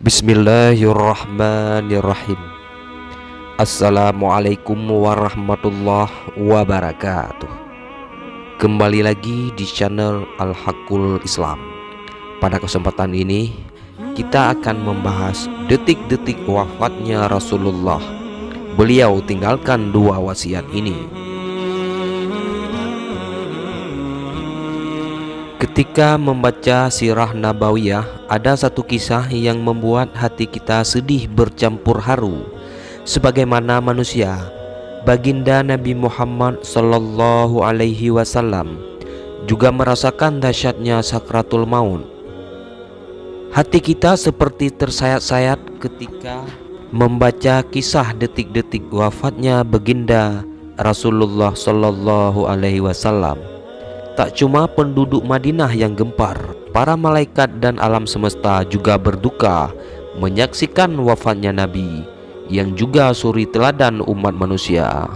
Bismillahirrahmanirrahim. Assalamualaikum warahmatullahi wabarakatuh. Kembali lagi di channel Al-Haqqul Islam. Pada kesempatan ini kita akan membahas detik-detik wafatnya Rasulullah. Beliau tinggalkan dua wasiat ini. Ketika membaca sirah nabawiyah, ada satu kisah yang membuat hati kita sedih bercampur haru. Sebagaimana manusia, baginda Nabi Muhammad sallallahu alaihi wasallam juga merasakan dahsyatnya sakratul maut. Hati kita seperti tersayat-sayat ketika membaca kisah detik-detik wafatnya baginda Rasulullah sallallahu alaihi wasallam. Tak cuma penduduk Madinah yang gempar, para malaikat dan alam semesta juga berduka menyaksikan wafatnya Nabi yang juga suri teladan umat manusia.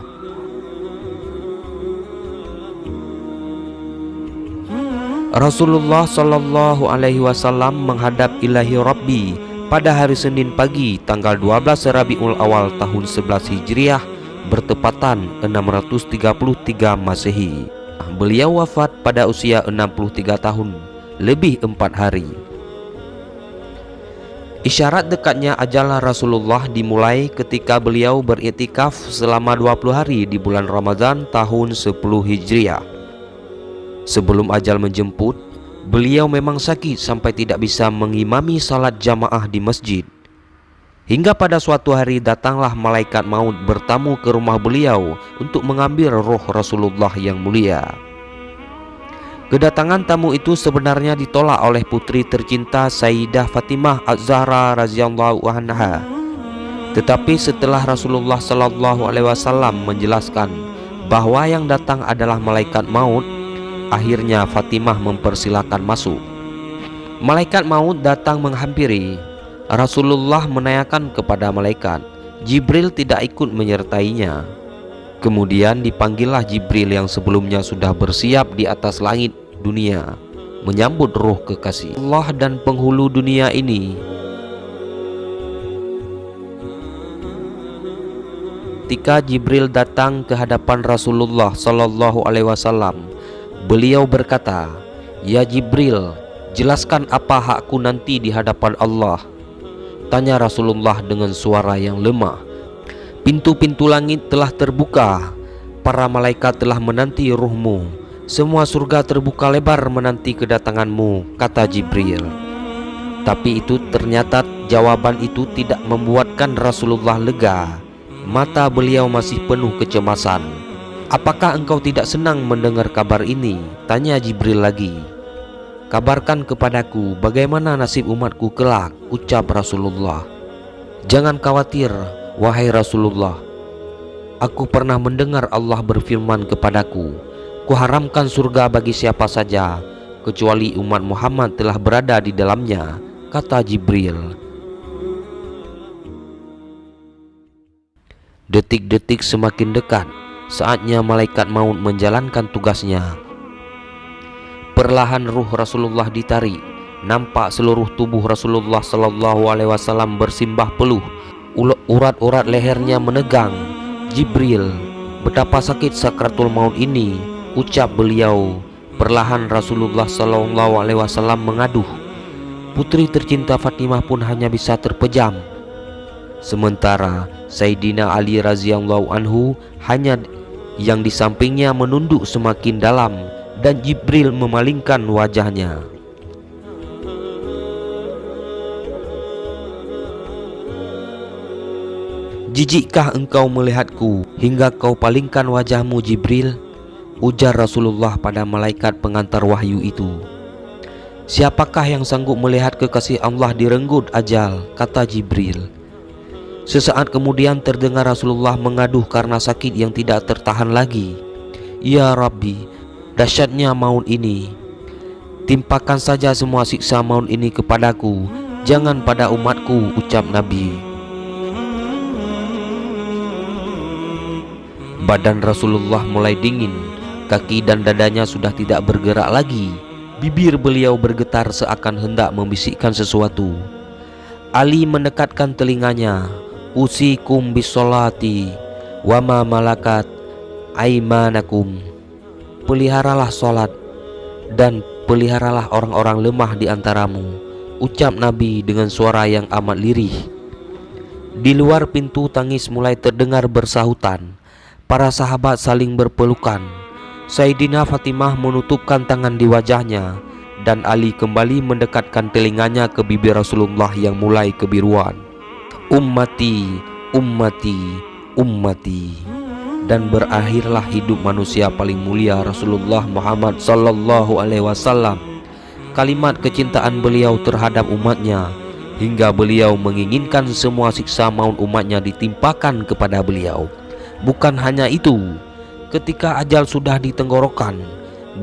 Rasulullah Shallallahu Alaihi Wasallam menghadap Ilahi Rabbi pada hari Senin pagi tanggal 12 Rabiul Awal tahun 11 Hijriah bertepatan 633 Masehi. Beliau wafat pada usia 63 tahun, lebih 4 hari. Isyarat dekatnya ajal Rasulullah dimulai ketika beliau beriktikaf selama 20 hari di bulan Ramadan tahun 10 Hijriah. Sebelum ajal menjemput, beliau memang sakit sampai tidak bisa mengimami salat jamaah di masjid. Hingga pada suatu hari datanglah malaikat maut bertamu ke rumah beliau untuk mengambil roh Rasulullah yang mulia. Kedatangan tamu itu sebenarnya ditolak oleh putri tercinta Sayyidah Fatimah Az-Zahra radhiyallahu anha. Tetapi setelah Rasulullah sallallahu alaihi wasallam menjelaskan bahwa yang datang adalah malaikat maut, akhirnya Fatimah mempersilakan masuk. Malaikat maut datang menghampiri. Rasulullah menanyakan kepada malaikat, Jibril tidak ikut menyertainya. Kemudian dipanggillah Jibril yang sebelumnya sudah bersiap di atas langit dunia menyambut roh kekasih Allah dan penghulu dunia ini. Ketika Jibril datang ke hadapan Rasulullah sallallahu alaihi wasallam, beliau berkata, "Ya Jibril, jelaskan apa hakku nanti di hadapan Allah?" Tanya Rasulullah dengan suara yang lemah. "Pintu-pintu langit telah terbuka, para malaikat telah menanti ruhmu, semua surga terbuka lebar menanti kedatanganmu," kata Jibril. Tapi itu ternyata jawaban itu tidak membuatkan Rasulullah lega. Mata beliau masih penuh kecemasan. "Apakah engkau tidak senang mendengar kabar ini?" tanya Jibril lagi. "Kabarkan kepadaku bagaimana nasib umatku kelak," ucap Rasulullah. "Jangan khawatir, wahai Rasulullah. Aku pernah mendengar Allah berfirman kepadaku, kuharamkan surga bagi siapa saja, kecuali umat Muhammad telah berada di dalamnya," kata Jibril. Detik-detik semakin dekat, saatnya malaikat maut menjalankan tugasnya. Perlahan ruh Rasulullah ditarik. Nampak seluruh tubuh Rasulullah sallallahu alaihi wasallam bersimbah peluh. Urat-urat lehernya menegang. "Jibril, betapa sakit sakratul maut ini," ucap beliau. Perlahan Rasulullah sallallahu alaihi wasallam mengaduh. Putri tercinta Fatimah pun hanya bisa terpejam. Sementara Sayyidina Ali radhiyallahu anhu hanya yang di sampingnya menunduk semakin dalam, dan Jibril memalingkan wajahnya. "Jijikkah engkau melihatku hingga kau palingkan wajahmu, Jibril?" ujar Rasulullah pada malaikat pengantar wahyu itu. "Siapakah yang sanggup melihat kekasih Allah direnggut ajal?" kata Jibril. Sesaat kemudian terdengar Rasulullah mengaduh karena sakit yang tidak tertahan lagi. "Ya Rabbi, dahsyatnya maut ini. Timpakan saja semua siksa maut ini kepadaku, jangan pada umatku," ucap Nabi. Badan Rasulullah mulai dingin, kaki dan dadanya sudah tidak bergerak lagi. Bibir beliau bergetar seakan hendak membisikkan sesuatu. Ali mendekatkan telinganya. Usikum bisolati wa ma malakat aimanakum. Peliharalah solat dan peliharalah orang-orang lemah di antaramu, ucap Nabi dengan suara yang amat lirih. Di luar pintu tangis mulai terdengar bersahutan. Para sahabat saling berpelukan. Sayyidina Fatimah menutupkan tangan di wajahnya, dan Ali kembali mendekatkan telinganya ke bibir Rasulullah yang mulai kebiruan. Ummati, ummati, ummati. Dan berakhirlah hidup manusia paling mulia Rasulullah Muhammad sallallahu alaihi wasallam. Kalimat kecintaan beliau terhadap umatnya, hingga beliau menginginkan semua siksa maut umatnya ditimpakan kepada beliau. Bukan hanya itu, ketika ajal sudah di tenggorokan,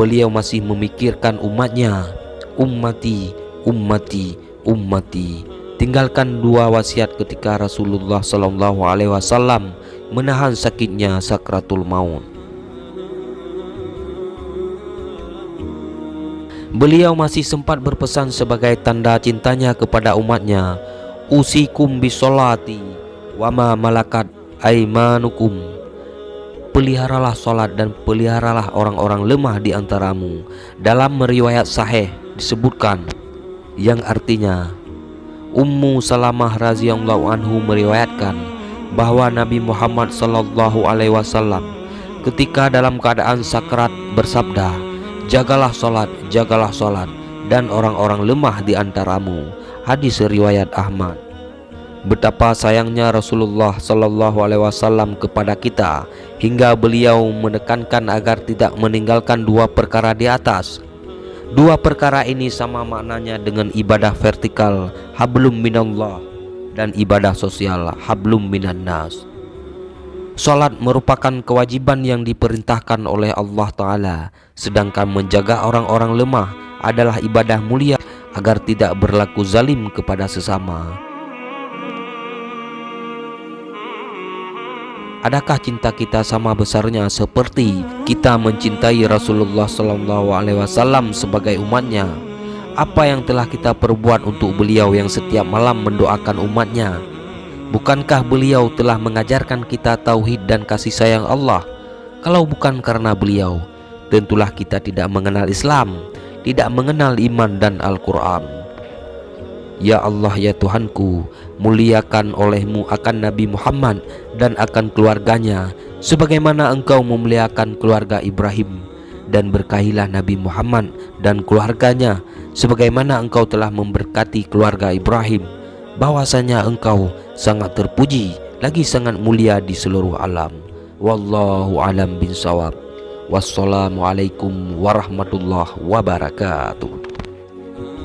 beliau masih memikirkan umatnya. Ummati, ummati, ummati. Tinggalkan dua wasiat ketika Rasulullah sallallahu alaihi wasallam menahan sakitnya sakratul maut. Beliau masih sempat berpesan sebagai tanda cintanya kepada umatnya, usikum bisolati wa ma malakat aimanukum. Peliharalah solat dan peliharalah orang-orang lemah di antaramu. Dalam riwayat sahih disebutkan, yang artinya Ummu Salamah radhiyallahu anhu meriwayatkan bahwa Nabi Muhammad sallallahu alaihi wasallam ketika dalam keadaan sakrat bersabda, jagalah solat dan orang-orang lemah di antaramu. Hadis riwayat Ahmad. Betapa sayangnya Rasulullah sallallahu alaihi wasallam kepada kita, hingga beliau menekankan agar tidak meninggalkan dua perkara di atas. Dua perkara ini sama maknanya dengan ibadah vertikal hablum minallah dan ibadah sosial hablum minannas. Salat merupakan kewajiban yang diperintahkan oleh Allah Ta'ala, sedangkan menjaga orang-orang lemah adalah ibadah mulia agar tidak berlaku zalim kepada sesama. Adakah cinta kita sama besarnya seperti kita mencintai Rasulullah sallallahu alaihi wasallam sebagai umatnya? Apa yang telah kita perbuat untuk beliau yang setiap malam mendoakan umatnya? Bukankah beliau telah mengajarkan kita tauhid dan kasih sayang Allah? Kalau bukan karena beliau, tentulah kita tidak mengenal Islam, tidak mengenal iman dan Al-Quran. Ya Allah, ya Tuhanku, muliakan oleh-Mu akan Nabi Muhammad dan akan keluarganya, sebagaimana Engkau memuliakan keluarga Ibrahim, dan berkahilah Nabi Muhammad dan keluarganya, sebagaimana Engkau telah memberkati keluarga Ibrahim. Bahwasanya Engkau sangat terpuji lagi sangat mulia di seluruh alam. Wallahu alam bin shawab. Wassalamualaikum warahmatullahi wabarakatuh.